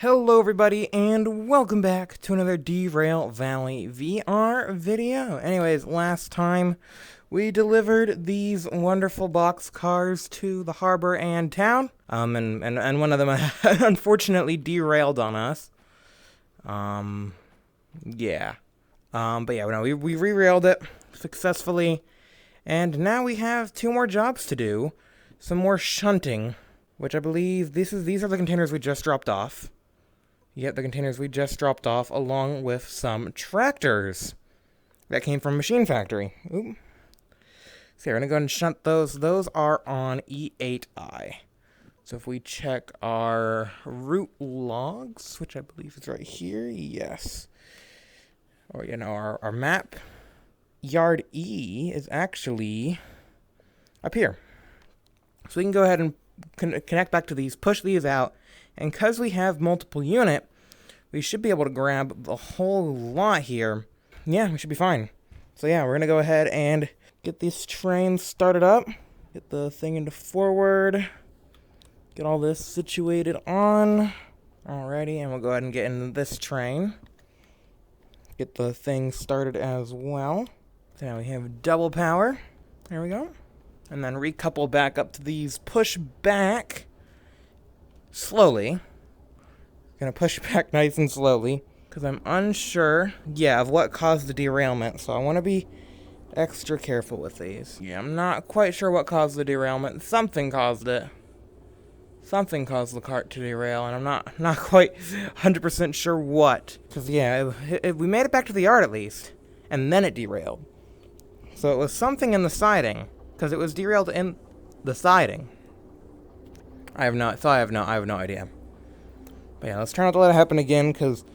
Hello everybody, and welcome back to another DerailValley VR video. Anyways, last time we delivered these wonderful box cars to the harbor and town. And one of them unfortunately derailed on us. Yeah. But yeah, no, we re-railed it successfully. And now we have 2 more jobs to do. Some more shunting, which I believe these are the containers we just dropped off. Yep, the containers we just dropped off, along with some tractors that came from Machine Factory. Oop. So we're going to go ahead and shunt those. Those are on E8I. So if we check our route logs, which I believe is right here, yes. Or, our map, Yard E is actually up here. So we can go ahead and connect back to these, push these out. And because we have multiple unit, we should be able to grab the whole lot here. Yeah, we should be fine. So yeah, we're going to go ahead and get this train started up. Get the thing into forward. Get all this situated on. Alrighty, and we'll go ahead and get into this train. Get the thing started as well. So now we have double power. There we go. And then recouple back up to these, push back. Slowly. Gonna push back nice and slowly, because I'm unsure, of what caused the derailment, so I want to be extra careful with these. Yeah, I'm not quite sure what caused the derailment. Something caused it. Something caused the cart to derail, and I'm not quite 100% sure what. Because, we made it back to the yard at least, and then it derailed. So it was something in the siding, because it was derailed in the siding. I have no idea. But yeah, let's try not to let it happen again, because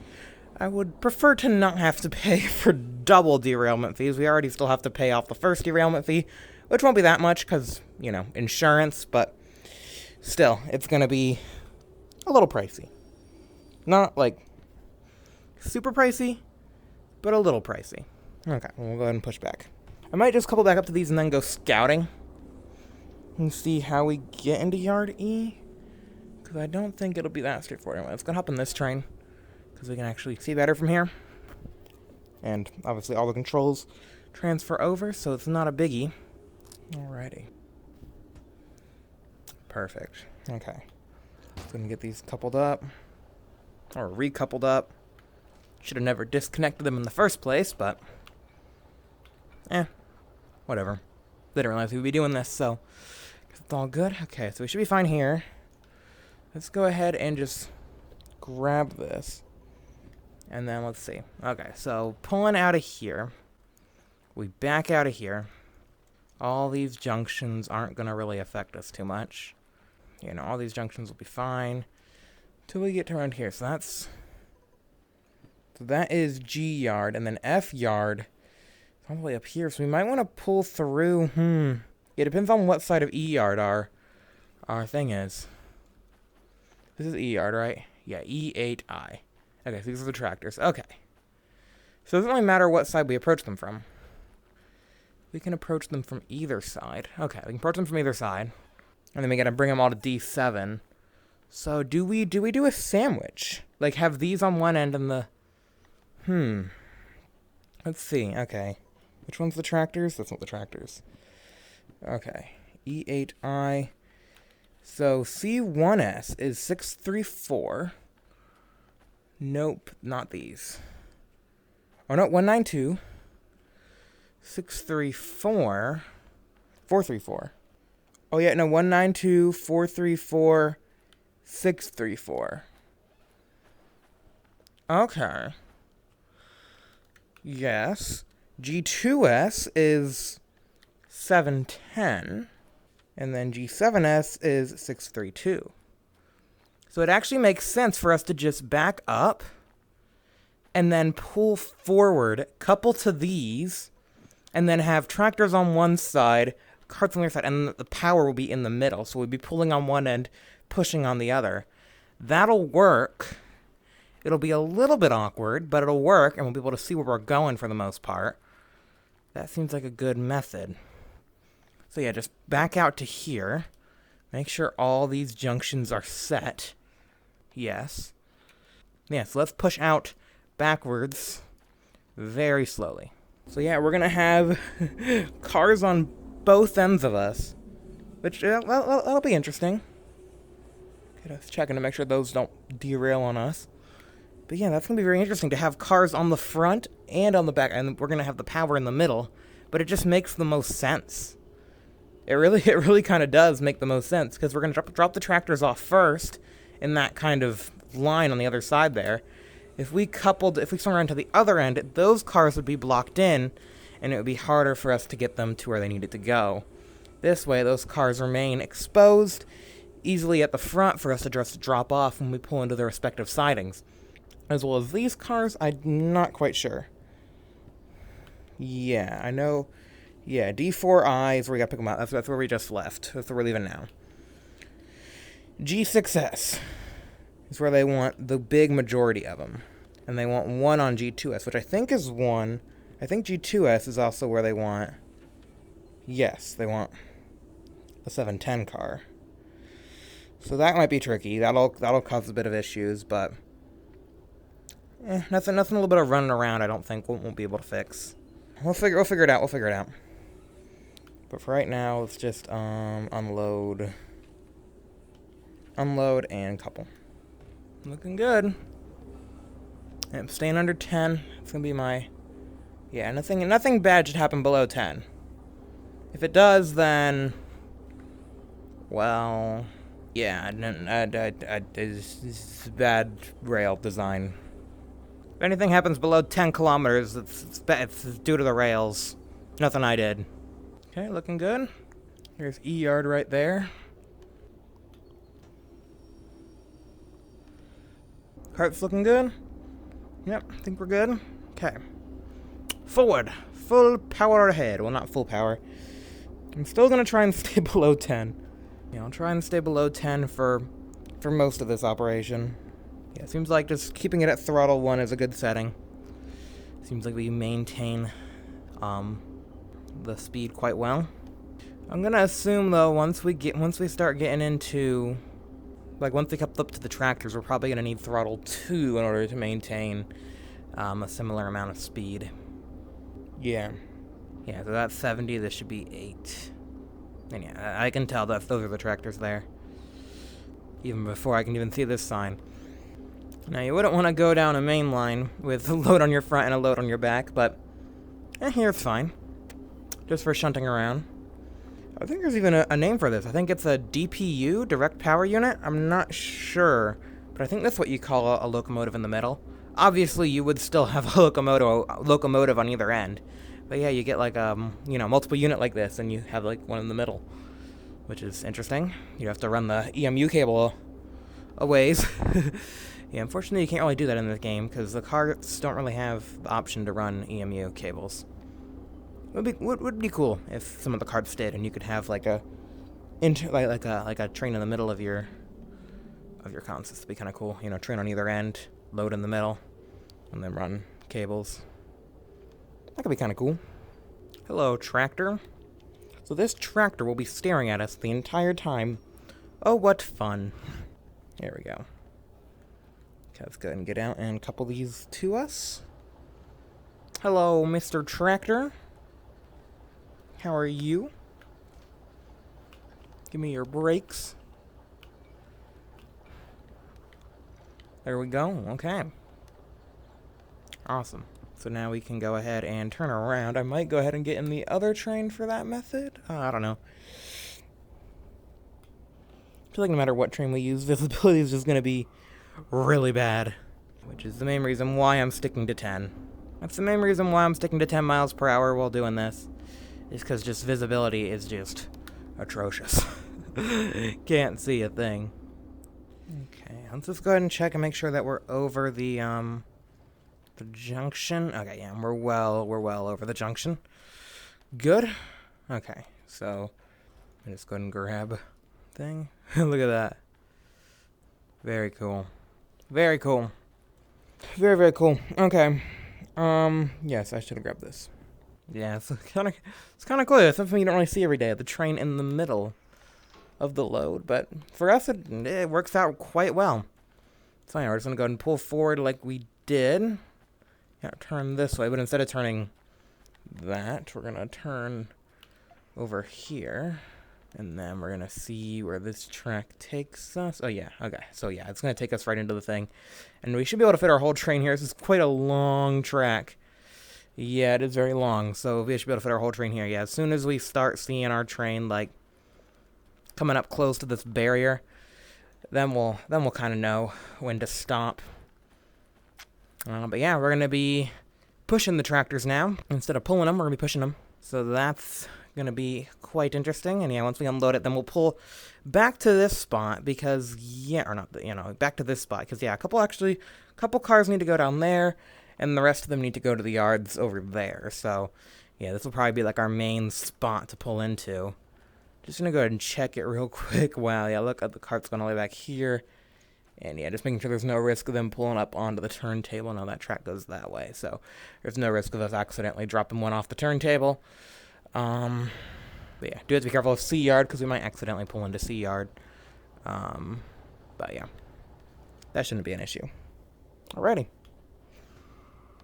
I would prefer to not have to pay for double derailment fees. We already still have to pay off the first derailment fee, which won't be that much, because, insurance, but still, it's going to be a little pricey. Not, super pricey, but a little pricey. Okay, we'll go ahead and push back. I might just couple back up to these and then go scouting. And see how we get into Yard E. Because I don't think it'll be that straightforward. Anyway, let's go hop in this train. Because we can actually see better from here. And obviously all the controls transfer over, so it's not a biggie. Alrighty. Perfect. Okay. Just gonna get these coupled up. Or recoupled up. Should have never disconnected them in the first place, but whatever. Didn't realize we'd be doing this, so it's all good. Okay, so we should be fine here. Let's go ahead and just grab this. And then let's see. Okay, so pulling out of here. We back out of here. All these junctions aren't going to really affect us too much. All these junctions will be fine till we get to around here. So that is G yard, and then F yard is all the way up here. So we might want to pull through. It depends on what side of E yard our thing is. This is E yard, right? Yeah, E8I. Okay, so these are the tractors. Okay. So it doesn't really matter what side we approach them from. We can approach them from either side. Okay, we can approach them from either side. And then we gotta bring them all to D7. So do we do a sandwich? Like have these on one end and the... Let's see, okay. Which one's the tractors? That's not the tractors. Okay, E8I. So C1S is 634. Nope, not these. Oh no, 192. 634. 434. Oh yeah, no, 192, 434, 634. Okay. Yes. G2S is 710. And then G7S is 632. So it actually makes sense for us to just back up and then pull forward, couple to these, and then have tractors on one side, carts on the other side, and the power will be in the middle. So we'd be pulling on one end, pushing on the other. That'll work. It'll be a little bit awkward, but it'll work, and we'll be able to see where we're going for the most part. That seems like a good method. So yeah, just back out to here. Make sure all these junctions are set. Yes. Yeah, so let's push out backwards very slowly. So yeah, we're gonna have cars on both ends of us, which that'll be interesting. Okay, just checking to make sure those don't derail on us. But yeah, that's gonna be very interesting to have cars on the front and on the back, and we're gonna have the power in the middle. But it just makes the most sense. It really kind of does make the most sense, because we're gonna drop the tractors off first in that kind of line on the other side there. If we swung around to the other end, those cars would be blocked in, and it would be harder for us to get them to where they needed to go. This way, those cars remain exposed easily at the front for us to just drop off when we pull into their respective sidings. As well as these cars, I'm not quite sure. Yeah, I know. Yeah, D4I is where we gotta pick them up. That's where we just left. That's where we're leaving now. G6S is where they want the big majority of them. And they want one on G2S, which I think is one. I think G2S is also where they want... Yes, they want a 710 car. So that might be tricky. That'll cause a bit of issues, but... nothing a little bit of running around I don't think won't be able to fix. We'll figure it out. But for right now, let's just unload and couple. Looking good. Yep, staying under 10. It's gonna be my... Yeah, nothing bad should happen below 10. If it does, then... Well... Yeah, it's bad rail design. If anything happens below 10 kilometers, it's due to the rails. Nothing I did. Okay, looking good. Here's E-yard right there. Cart's looking good. Yep, I think we're good. Okay. Forward. Full power ahead. Well, not full power. I'm still going to try and stay below 10. Yeah, I'll try and stay below 10 for most of this operation. Yeah, it seems like just keeping it at throttle 1 is a good setting. Seems like we maintain the speed quite well. I'm gonna assume though, once we start getting into, like once we come up to the tractors, we're probably gonna need throttle 2 in order to maintain a similar amount of speed. Yeah, so that's 70. This should be 8. And yeah, I can tell that those are the tractors there, even before I can even see this sign. Now, you wouldn't want to go down a main line with a load on your front and a load on your back, but here's fine. Just for shunting around. I think there's even a name for this. I think it's a DPU, direct power unit. I'm not sure, but I think that's what you call a locomotive in the middle. Obviously, you would still have a locomotive on either end. But yeah, you get like multiple unit like this, and you have like one in the middle, which is interesting. You have to run the EMU cable a ways. Yeah, unfortunately, you can't really do that in this game because the cars don't really have the option to run EMU cables. Would be cool if some of the carts did, and you could have like a train in the middle of your consist. It'd be kind of cool. You know, train on either end, load in the middle, and then run cables. That could be kind of cool. Hello, tractor. So this tractor will be staring at us the entire time. Oh, what fun. There we go. Okay, let's go ahead and get out and couple these to us. Hello, Mr. Tractor. How are you? Give me your brakes. There we go. Okay. Awesome. So now we can go ahead and turn around. I might go ahead and get in the other train for that method. I don't know. I feel like no matter what train we use, visibility is just going to be really bad. Which is the main reason why I'm sticking to 10. That's the main reason why I'm sticking to 10 miles per hour while doing this. Is because just visibility is just atrocious. Can't see a thing. Okay, let's just go ahead and check and make sure that we're over the junction. Okay, yeah, we're well over the junction. Good. Okay, so I'm just go ahead and grab thing. Look at that. Very cool. Very cool. Very, very cool. Okay. Yes, I should have grabbed this. Yeah, it's kind of cool. It's something you don't really see every day. The train in the middle of the load, but for us, it works out quite well. So yeah, we're just going to go ahead and pull forward like we did. Yeah, turn this way, but instead of turning that, we're going to turn over here. And then we're going to see where this track takes us. Oh, yeah. Okay. So, yeah, it's going to take us right into the thing. And we should be able to fit our whole train here. This is quite a long track. Yeah, it is very long. So, we should be able to fit our whole train here. Yeah, as soon as we start seeing our train, like, coming up close to this barrier, then we'll kind of know when to stop. But, yeah, we're going to be pushing the tractors now. Instead of pulling them, we're going to be pushing them. So, that's going to be quite interesting. And yeah, once we unload it, then we'll pull back to this spot because, yeah, or not, back to this spot because, yeah, a couple cars need to go down there and the rest of them need to go to the yards over there. So, yeah, this will probably be like our main spot to pull into. Just going to go ahead and check it real quick. Wow, yeah, look, the cart's going all the way back here. And yeah, just making sure there's no risk of them pulling up onto the turntable. No, that track goes that way. So there's no risk of us accidentally dropping one off the turntable. But yeah, do have to be careful of C yard because we might accidentally pull into C yard. But yeah, that shouldn't be an issue. Alrighty.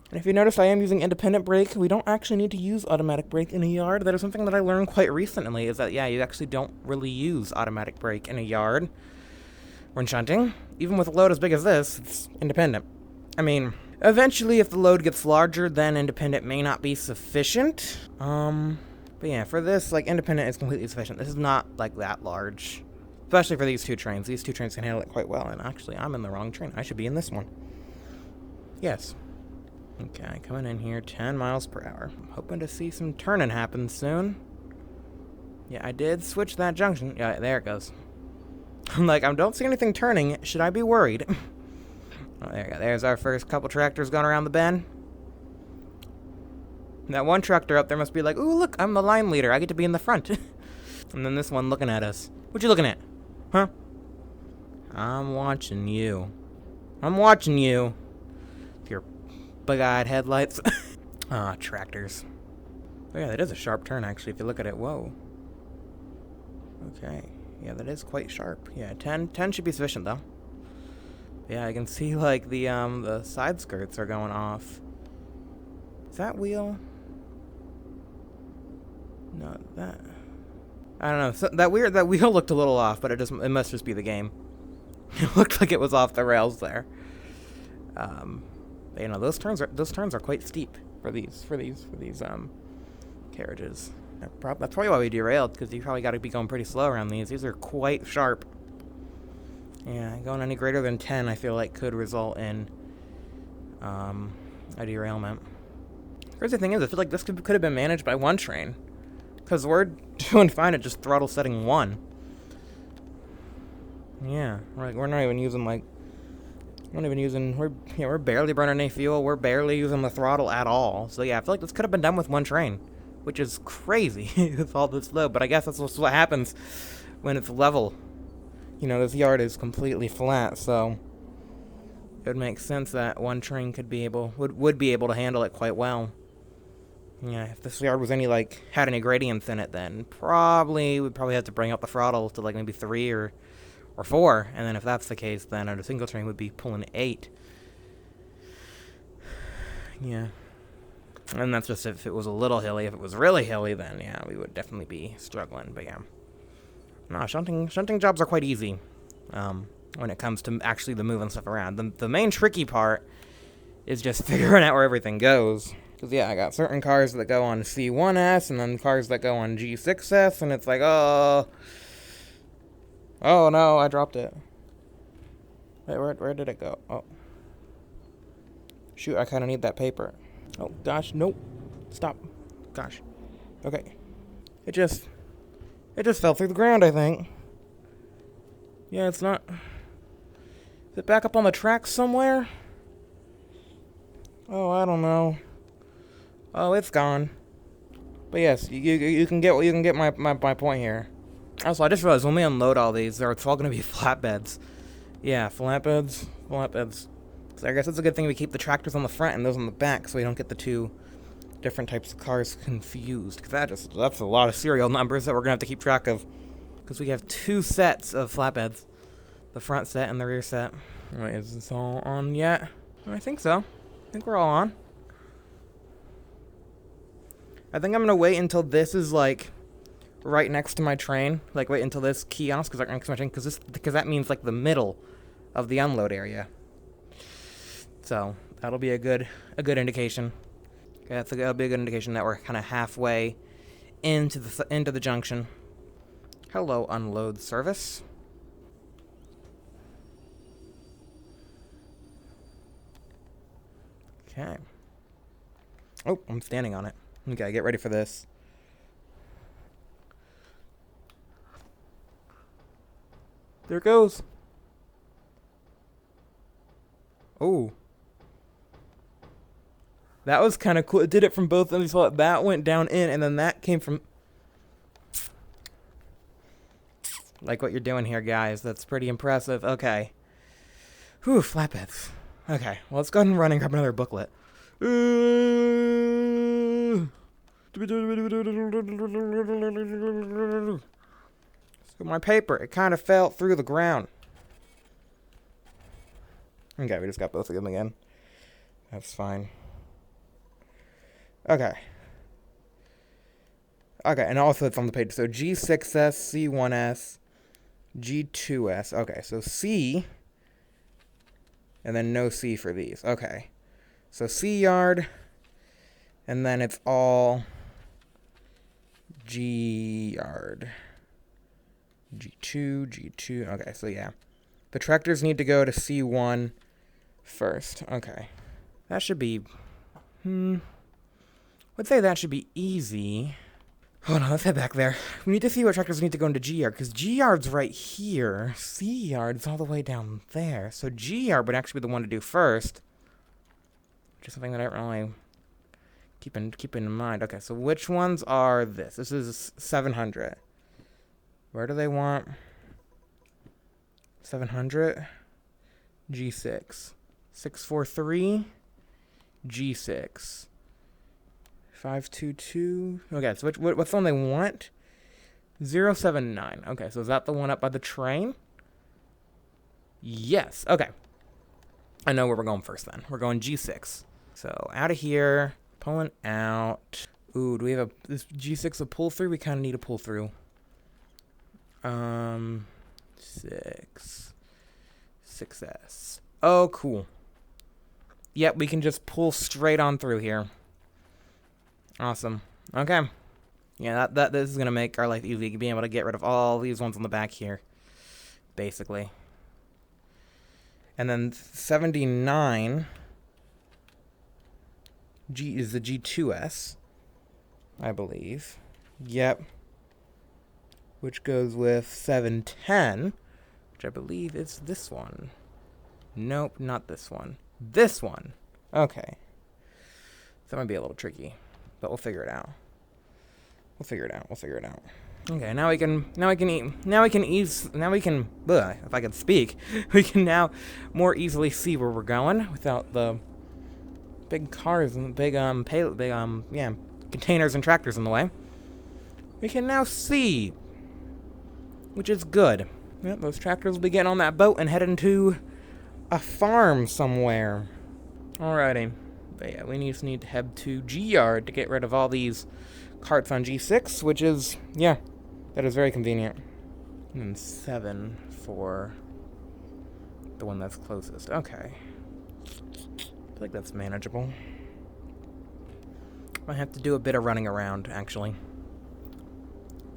And if you notice, I am using independent brake. We don't actually need to use automatic brake in a yard. That is something that I learned quite recently, is that, yeah, you actually don't really use automatic brake in a yard when shunting. Even with a load as big as this, it's independent. I mean, eventually, if the load gets larger, then independent may not be sufficient. But yeah, for this, like, independent is completely sufficient. This is not, like, that large. Especially for these two trains. These two trains can handle it quite well. And actually, I'm in the wrong train. I should be in this one. Yes. Okay, coming in here, 10 miles per hour. I'm hoping to see some turning happen soon. Yeah, I did switch that junction. Yeah, there it goes. I'm like, I don't see anything turning. Should I be worried? Oh, there you go. There's our first couple tractors going around the bend. That one tractor up there must be like, ooh, look, I'm the line leader. I get to be in the front. And then this one looking at us. What you looking at? Huh? I'm watching you. I'm watching you. With your big-eyed headlights. Ah, tractors. Oh, yeah, that is a sharp turn, actually, if you look at it. Whoa. Okay. Yeah, that is quite sharp. Yeah, 10 should be sufficient, though. Yeah, I can see, like, the side skirts are going off. Is that wheel? No, that... I don't know. So that wheel looked a little off, but it must just be the game. It looked like it was off the rails there. But, you know, those turns are quite steep for these carriages. That's probably why we derailed, because you probably got to be going pretty slow around these. These are quite sharp. Yeah, going any greater than 10, I feel like, could result in a derailment. Crazy thing is, I feel like this could have been managed by one train, because we're doing fine at just throttle setting 1. Yeah, we're not even using we're barely burning any fuel. We're barely using the throttle at all. So yeah, I feel like this could have been done with one train, which is crazy with all this load. But I guess that's what happens when it's level. You know, this yard is completely flat, so it would make sense that one train would be able to handle it quite well. Yeah, if this yard was had any gradients in it, then we'd probably have to bring up the throttle to like maybe 3 or 4, and then if that's the case, then a single train would be pulling 8. Yeah. And that's just if it was a little hilly. If it was really hilly, then yeah, we would definitely be struggling. But yeah. No, shunting jobs are quite easy when it comes to actually the moving stuff around. The main tricky part is just figuring out where everything goes. Because, yeah, I got certain cars that go on C1S and then cars that go on G6S, and it's like, oh no, I dropped it. Wait, where did it go? Oh. Shoot, I kind of need that paper. Oh, gosh, nope. Stop. Gosh. Okay. It just fell through the ground, I think. Yeah, it's not... Is it back up on the track somewhere? Oh, I don't know. Oh, it's gone. But yes, you can get my point here. Also, I just realized when we unload all these, it's all going to be flatbeds. Yeah, flatbeds. So I guess it's a good thing we keep the tractors on the front and those on the back, so we don't get the two different types of cars confused. Because that's a lot of serial numbers that we're going to have to keep track of. Because we have 2 sets of flatbeds. The front set and the rear set. Wait, is this all on yet? I think so. I think we're all on. I think I'm gonna wait until this is like right next to my train. Like wait until this kiosk is right next to my train, because that means like the middle of the unload area. So that'll be a good indication. Okay, that'll be a good indication that we're kind of halfway into the junction. Hello, unload service. Okay. Oh, I'm standing on it. Okay, get ready for this. There it goes. Oh. That was kind of cool. It did it from both ends. So that went down in, and then that came from... Like what you're doing here, guys. That's pretty impressive. Okay. Whew, flatbeds. Okay, well, let's go ahead and run and grab another booklet. So my paper, it kind of fell through the ground. Okay, we just got both of them again. That's fine. Okay. Okay, and also it's on the page. So G6S, C1S, G2S. Okay, so C, and then no C for these. Okay. So C yard, and then it's all G yard. G2, G2. Okay, so yeah. The tractors need to go to C1 first. Okay. That should be... I'd say that should be easy. Hold on, let's head back there. We need to see what tractors need to go into G yard, because G yard's right here. C yard's all the way down there. So G yard would actually be the one to do first. Which is something that I don't really keep in mind. Okay, so which ones are this? This is 700. Where do they want 700? G6. 643. G6. 522. Okay, so what's the one they want? 079. Okay, so is that the one up by the train? Yes. Okay. I know where we're going first then. We're going G6. So out of here, pulling out. Ooh, do we have this G6 a pull through? We kind of need a pull through. 6S. Oh, cool. Yep, we can just pull straight on through here. Awesome. Okay. Yeah, this is gonna make our life easy, being able to get rid of all these ones on the back here, basically. And then 79 G is the G2S, I believe. Yep. Which goes with 710, which I believe is this one. Nope, not this one. This one. Okay. That might be a little tricky, but we'll figure it out. We'll figure it out. Okay, now we can if I can speak, we can now more easily see where we're going without the big cars and big containers and tractors in the way. We can now see, which is good. Yep, those tractors will be getting on that boat and heading to a farm somewhere. Alrighty. But yeah, we just need to head to G yard to get rid of all these carts on G6, which is, yeah, that is very convenient. And then 7 for the one that's closest. Okay. I feel like that's manageable. I have to do a bit of running around, actually.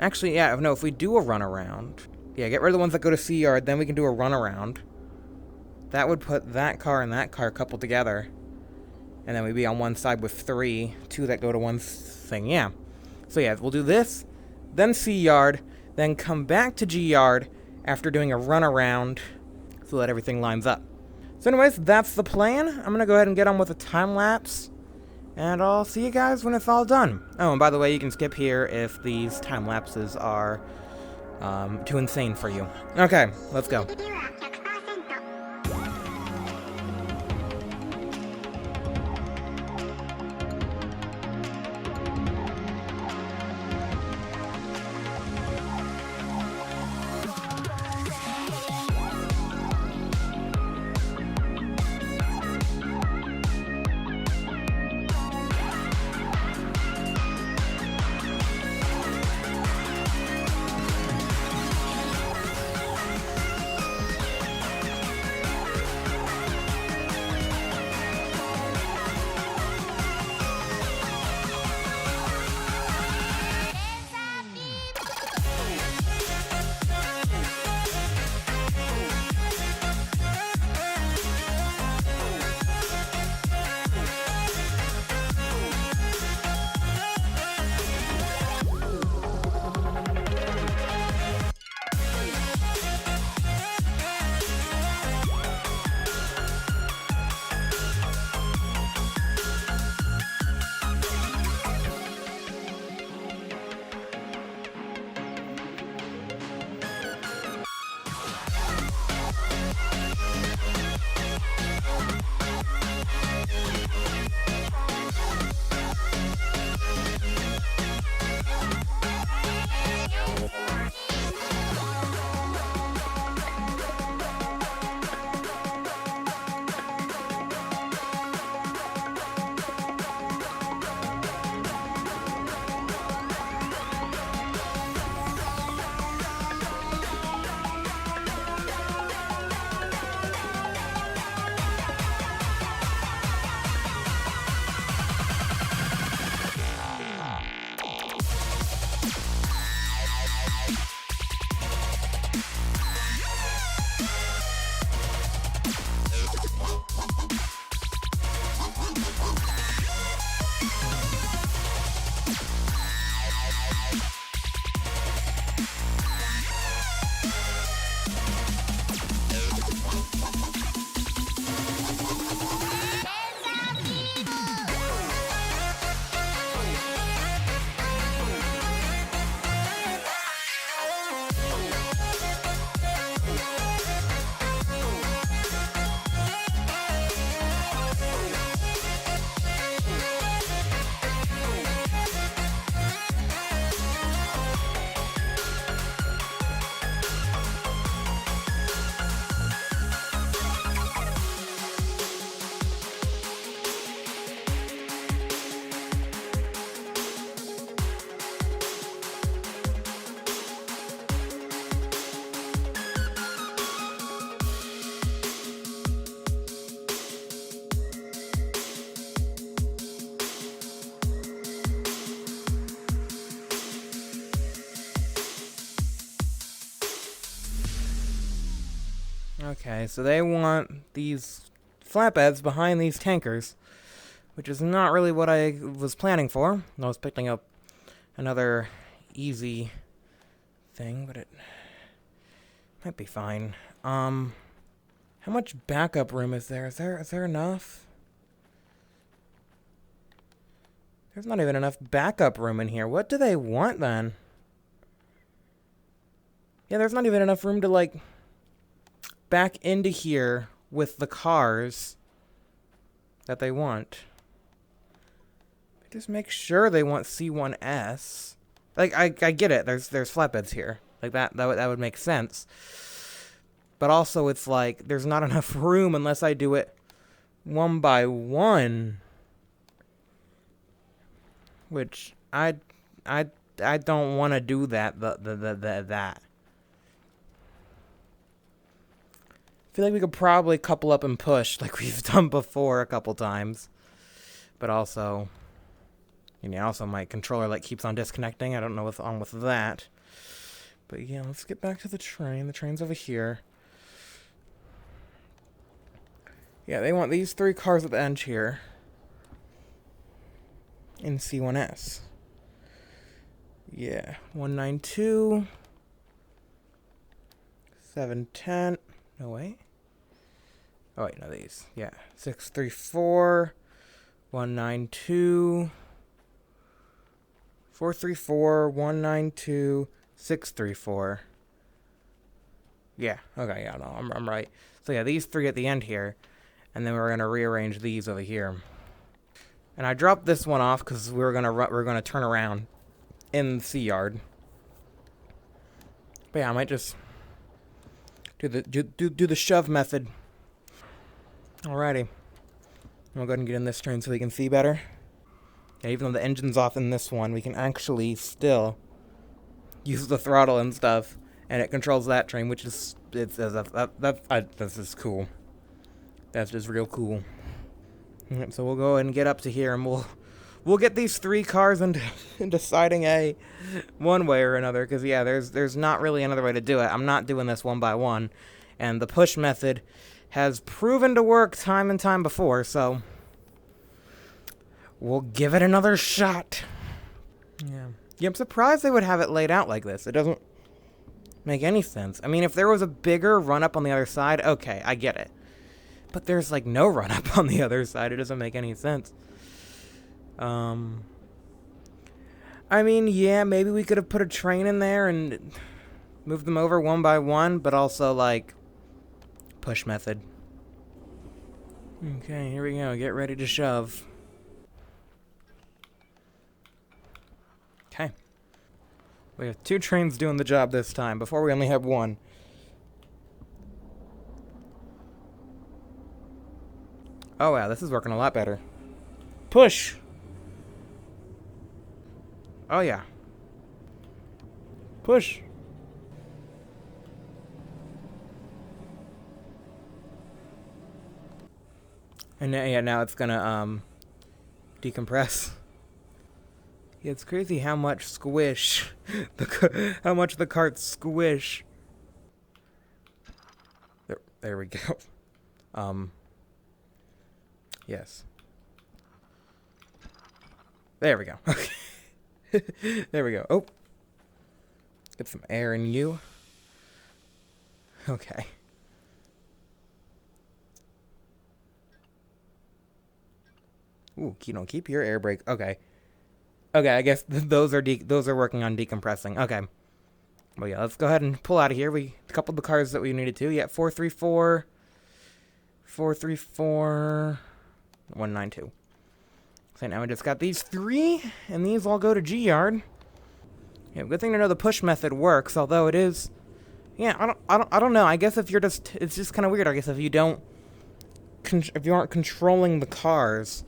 Actually, yeah, no, if we do a run around, yeah, get rid of the ones that go to C yard, then we can do a run around. That would put that car and that car coupled together. And then we'd be on one side with 2 that go to one thing, yeah. So yeah, we'll do this, then C yard, then come back to G yard after doing a run around so that everything lines up. So anyways, that's the plan. I'm going to go ahead and get on with a time lapse, and I'll see you guys when it's all done. Oh, and by the way, you can skip here if these time lapses are too insane for you. Okay, let's go. Okay, so they want these flatbeds behind these tankers, which is not really what I was planning for. I was picking up another easy thing, but it might be fine. How much backup room is there? Is there enough? There's not even enough backup room in here. What do they want then? Yeah, there's not even enough room to, like, back into here with the cars that they want. Just make sure they want C1S. Like, I get it. There's flatbeds here. Like, that would make sense. But also, it's like, there's not enough room unless I do it one by one. Which, I don't want to do that. That. I feel like we could probably couple up and push like we've done before a couple times. But also, you know, also my controller like keeps on disconnecting. I don't know what's on with that. But yeah, let's get back to the train. The train's over here. Yeah, they want these 3 cars at the end here. In C1S. Yeah, 192. 710. No, wait. Oh, wait, no, these. Yeah. 634. 192. 434. 192. 634. Yeah. Okay, yeah, no, I'm right. So, yeah, these 3 at the end here. And then we're going to rearrange these over here. And I dropped this one off because we're gonna turn around in the C yard. But yeah, I might just do the shove method. Alrighty. We'll go ahead and get in this train so we can see better. Yeah, even though the engine's off in this one, we can actually still use the throttle and stuff, and it controls that train, which is this is cool. That's just real cool. Yep, so we'll go ahead and get up to here, and we'll get these 3 cars into deciding a one way or another. Because yeah, there's not really another way to do it. I'm not doing this one by one, and the push method has proven to work time and time before. So we'll give it another shot. Yeah, I'm surprised they would have it laid out like this. It doesn't make any sense. I mean, if there was a bigger run up on the other side, okay, I get it. But there's, like, no run-up on the other side. It doesn't make any sense. I mean, yeah, maybe we could have put a train in there and moved them over one by one, but also, like, push method. Okay, here we go. Get ready to shove. Okay. We have 2 trains doing the job this time. Before we only had 1. Oh, wow, this is working a lot better. Push! Oh, yeah. Push! And yeah, now it's gonna, decompress. Yeah, it's crazy how much squish, how much the carts squish. There we go. Yes. There we go. Okay. There we go. Oh. Get some air in you. Okay. Ooh, keep your air brake. Okay. Okay, I guess those are working on decompressing. Okay. Well, yeah, let's go ahead and pull out of here. We coupled the cars that we needed to. Yeah, 434. 434. 192. So now we just got these 3, and these all go to G yard. Yeah, good thing to know the push method works, although it is. Yeah, I don't know. I guess if you're just, it's just kind of weird. I guess if you aren't controlling the cars,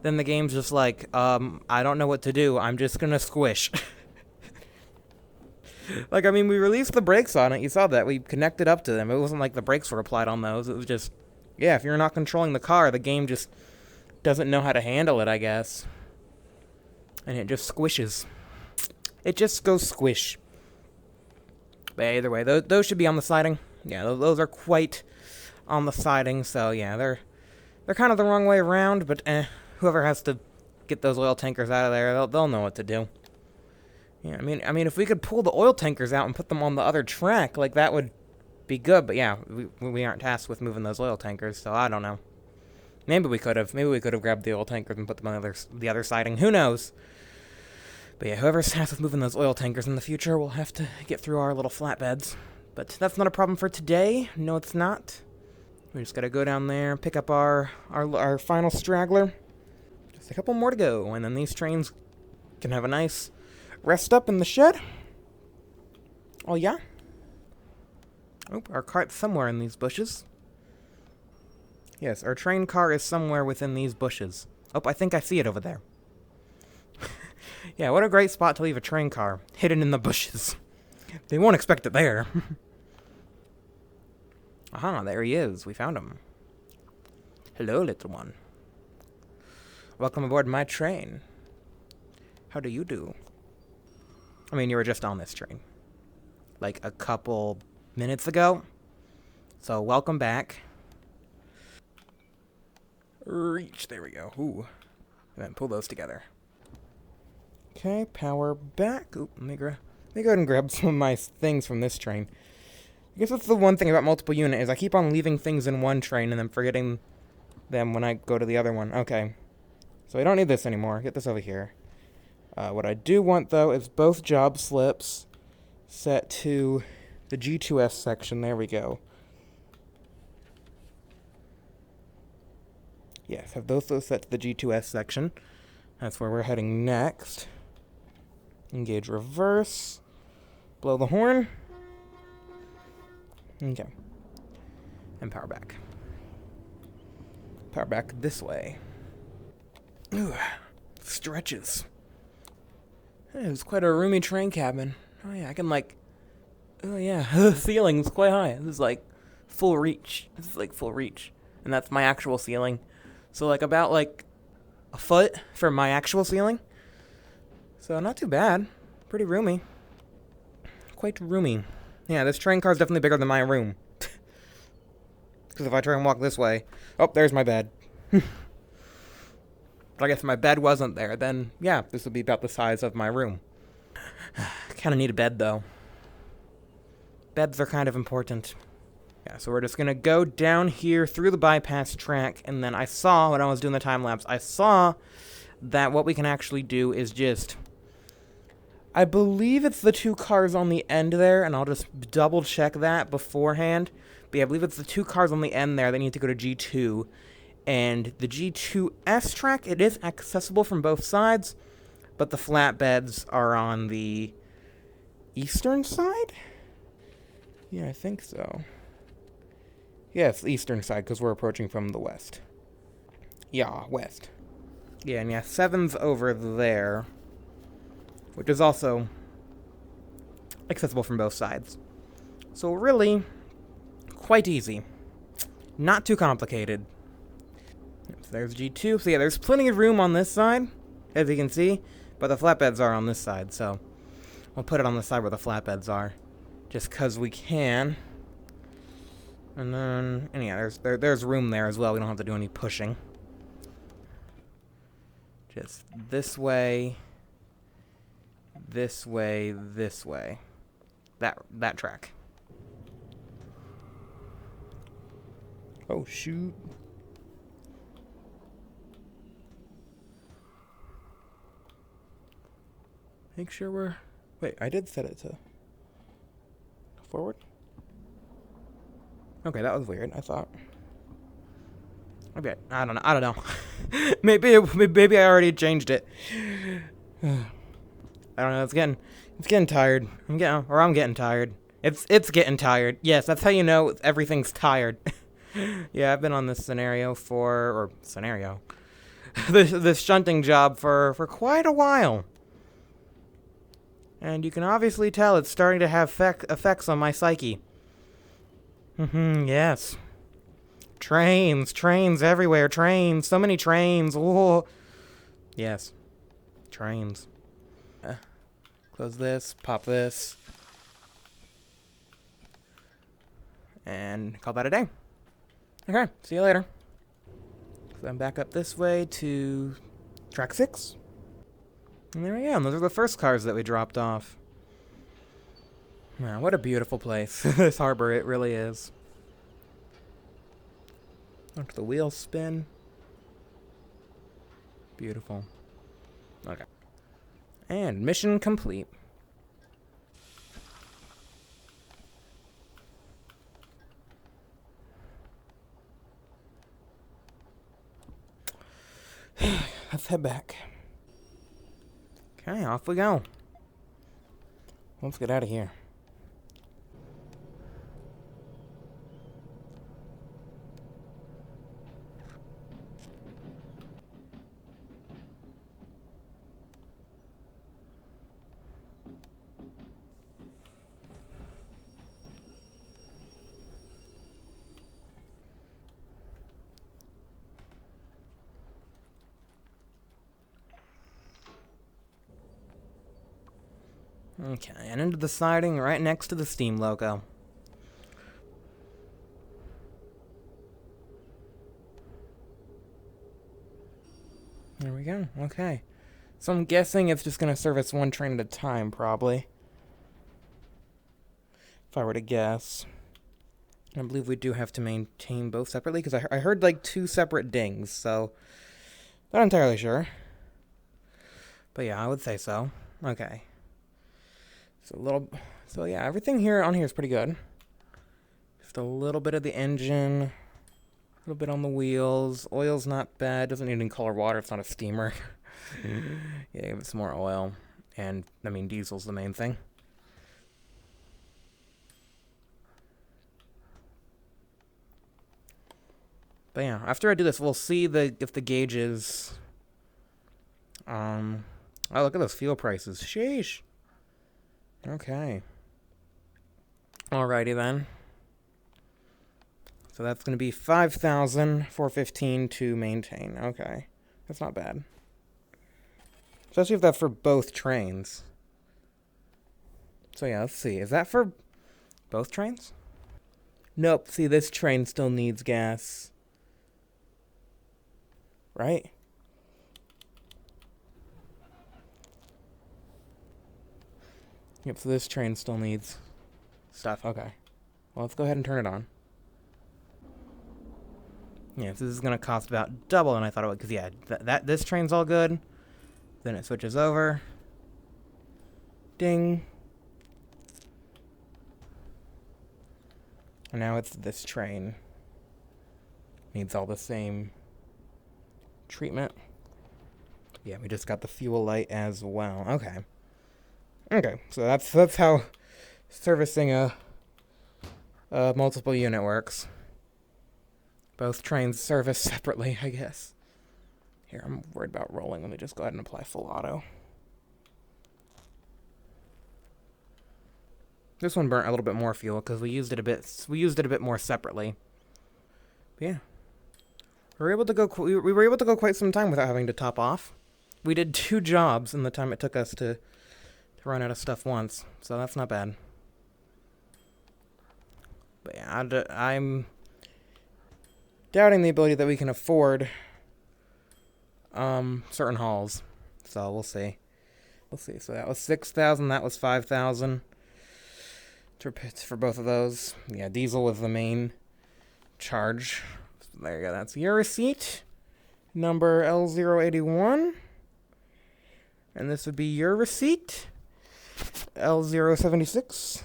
then the game's just like, I don't know what to do. I'm just gonna squish. Like, I mean, we released the brakes on it. You saw that. We connected up to them. It wasn't like the brakes were applied on those. It was just, yeah, if you're not controlling the car, the game just doesn't know how to handle it, I guess. And it just squishes. It just goes squish. But either way, those should be on the siding. Yeah, those are quite on the siding, so yeah, they're kind of the wrong way around, but whoever has to get those oil tankers out of there, they'll know what to do. Yeah, I mean, if we could pull the oil tankers out and put them on the other track, like, that would be good, but yeah, we aren't tasked with moving those oil tankers, so I don't know. Maybe we could have. Maybe we could have grabbed the oil tankers and put them on the other siding. Who knows? But yeah, whoever's tasked with moving those oil tankers in the future will have to get through our little flatbeds. But that's not a problem for today. No, it's not. We just gotta go down there, pick up our final straggler. Just a couple more to go, and then these trains can have a nice rest up in the shed. Oh, yeah? Oh, our cart's somewhere in these bushes. Yes, our train car is somewhere within these bushes. Oh, I think I see it over there. Yeah, what a great spot to leave a train car, hidden in the bushes. They won't expect it there. Aha, there he is. We found him. Hello, little one. Welcome aboard my train. How do you do? I mean, you were just on this train. Like a couple minutes ago. So, welcome back. Reach. There we go. Ooh. And then pull those together. Okay, power back. Oop, let me go ahead and grab some of my things from this train. I guess that's the one thing about multiple unit is I keep on leaving things in one train and then forgetting them when I go to the other one. Okay. So I don't need this anymore. Get this over here. What I do want, though, is both job slips set to the G2S section. There we go. Yes, have those set to the G2S section. That's where we're heading next. Engage reverse. Blow the horn. Okay. And power back. Power back this way. Ooh, stretches. Hey, it's quite a roomy train cabin. Oh yeah, I can like... Oh yeah, the ceiling's quite high. This is like full reach. This is like full reach. And that's my actual ceiling. So like about like a foot from my actual ceiling. So not too bad. Pretty roomy. Quite roomy. Yeah, this train car's definitely bigger than my room. Because if I try and walk this way... Oh, there's my bed. But I guess if my bed wasn't there, then yeah, this would be about the size of my room. Kind of need a bed, though. Beds are kind of important. Yeah, so we're just going to go down here through the bypass track, and then I saw, when I was doing the time-lapse, I saw that what we can actually do is just... I believe it's the two cars on the end there, and I'll just double-check that beforehand. But yeah, I believe it's the two cars on the end there that need to go to G2. And the G2S track, it is accessible from both sides, but the flatbeds are on the eastern side? Yeah, I think so. Yeah, it's the eastern side, because we're approaching from the west. Yeah, west. Yeah, and yeah, 7's over there, which is also accessible from both sides. So really, quite easy. Not too complicated. So there's G2. So yeah, there's plenty of room on this side, as you can see, but the flatbeds are on this side, so we'll put it on the side where the flatbeds are, just because we can. And then, and yeah, there's room there as well. We don't have to do any pushing. Just this way, this way, this way. That track. Oh, shoot. Make sure we're... Wait, I did set it to... forward? Okay, that was weird, I thought. Okay, I don't know. maybe I already changed it. I don't know, it's getting tired. I'm getting tired. It's getting tired. Yes, that's how you know everything's tired. Yeah, I've been on this this shunting job for quite a while. And you can obviously tell it's starting to have effects on my psyche. Yes. Trains everywhere. Trains. So many trains. Whoa. Yes. Trains. Close this. Pop this. And call that a day. Okay, see you later. So I'm back up this way to track 6. And there we go. And those are the first cars that we dropped off. Man, what a beautiful place. This harbor, it really is. Look at the wheels spin. Beautiful. Okay. And mission complete. Let's head back. Okay, off we go. Let's get out of here. Okay, and into the siding right next to the Steam logo. There we go, okay. So I'm guessing it's just going to service one train at a time, probably. If I were to guess. I believe we do have to maintain both separately, because I heard like 2 separate dings, so... Not entirely sure. But yeah, I would say so. Okay. So yeah, everything here on here is pretty good. Just a little bit of the engine, a little bit on the wheels. Oil's not bad. Doesn't need any cold water. It's not a steamer. Yeah, give it some more oil, and I mean diesel's the main thing. But yeah, after I do this, we'll see if the gauges. Oh, look at those fuel prices. Sheesh. Okay. Alrighty then. So that's going to be 5,415 to maintain. Okay. That's not bad. Especially if that's for both trains. So yeah, let's see. Is that for both trains? Nope. See, this train still needs gas. Right? Yep, so this train still needs stuff. Okay. Well, let's go ahead and turn it on. Yeah, so this is going to cost about double than I thought it would, because yeah, this train's all good. Then it switches over. Ding. And now it's this train. Needs all the same treatment. Yeah, we just got the fuel light as well. Okay. Okay, so that's how servicing a multiple unit works. Both trains service separately, I guess. Here, I'm worried about rolling. Let me just go ahead and apply full auto. This one burnt a little bit more fuel because we used it a bit more separately. But yeah. We were able to go quite some time without having to top off. We did 2 jobs in the time it took us to run out of stuff once, so that's not bad. But yeah, I'm doubting the ability that we can afford certain hauls. So we'll see. We'll see. So that was 6,000. That was 5,000 for both of those. Yeah, diesel was the main charge. So there you go. That's your receipt, number L081, and this would be your receipt, L076.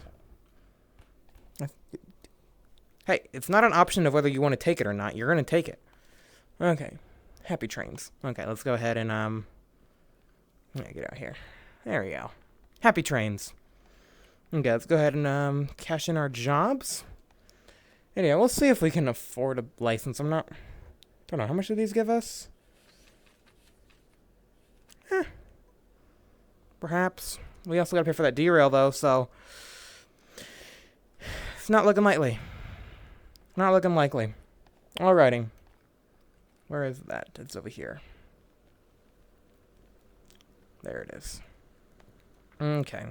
Hey, it's not an option of whether you want to take it or not. You're going to take it. Okay. Happy trains. Okay, let's go ahead and, get out here. There we go. Happy trains. Okay, let's go ahead and, cash in our jobs. And yeah, we'll see if we can afford a license. Don't know. How much do these give us? Perhaps. We also got to pay for that derail, though, so it's not looking likely. Not looking likely. Alrighty. Where is that? It's over here. There it is. Okay.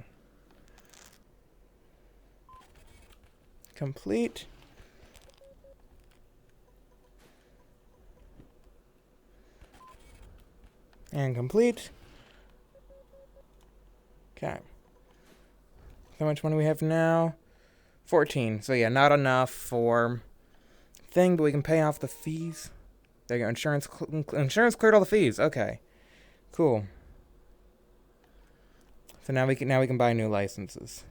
Complete. And complete. Okay. How much money we have now? 14. So yeah, not enough for thing, but we can pay off the fees. There you go. Insurance cleared all the fees. Okay. Cool. So now we can buy new licenses.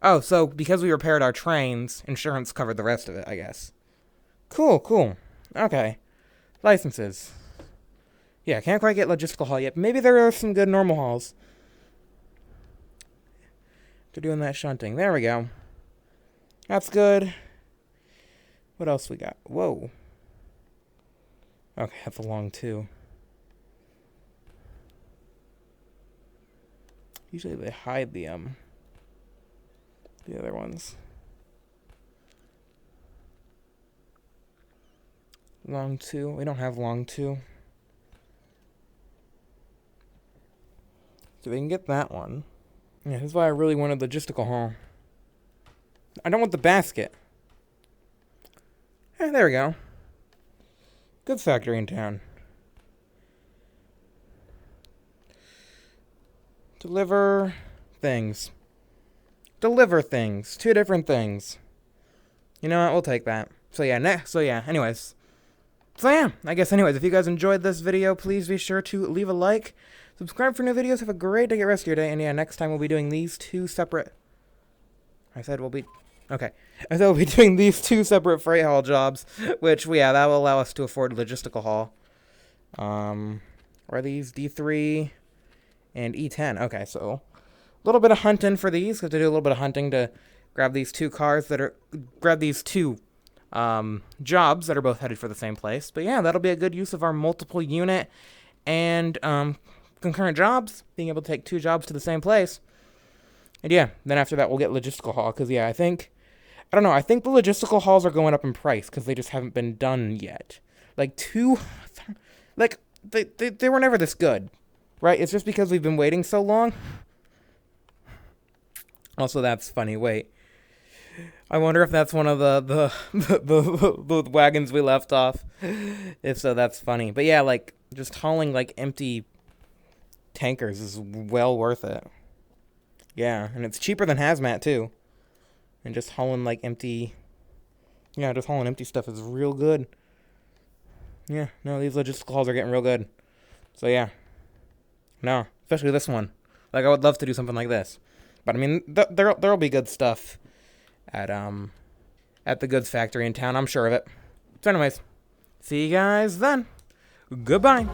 Oh, so because we repaired our trains, insurance covered the rest of it, I guess. Cool, cool. Okay. Licenses. Yeah, can't quite get logistical haul yet. Maybe there are some good normal hauls. They're doing that shunting. There we go. That's good. What else we got? Whoa. Okay, that's a long two. Usually they hide the other ones. Long two. We don't have long two. So we can get that one. Yeah, this is why I really wanted logistical haul. I don't want the basket. There we go. Good factory in town. Deliver things. Deliver things. 2 different things. You know what? We'll take that. So yeah, anyways. So yeah, I guess anyways, if you guys enjoyed this video, please be sure to leave a like. Subscribe for new videos. Have a great day, get rest of your day. And yeah, next time we'll be doing these 2 separate... I said we'll be doing these 2 separate freight haul jobs, which, yeah, that will allow us to afford logistical haul. Are these D3 and E10? Okay, so a little bit of hunting for these. Have to do a little bit of hunting to grab these 2 cars that are... Grab these 2 jobs that are both headed for the same place. But yeah, that'll be a good use of our multiple unit and concurrent jobs, being able to take 2 jobs to the same place. And yeah, then after that we'll get logistical haul, because yeah, I think the logistical hauls are going up in price because they just haven't been done yet. Like they were never this good, right? It's just because we've been waiting so long. Also, that's funny. Wait, I wonder if that's one of the wagons we left off. If so, that's funny. But yeah, like just hauling like empty tankers is well worth it. Yeah, and it's cheaper than hazmat too. And just hauling like empty, just hauling empty stuff is real good. Yeah, no, these logistical hauls are getting real good. So yeah, no, especially this one. Like I would love to do something like this, but I mean, there'll be good stuff at the goods factory in town. I'm sure of it. So anyways, see you guys then. Goodbye.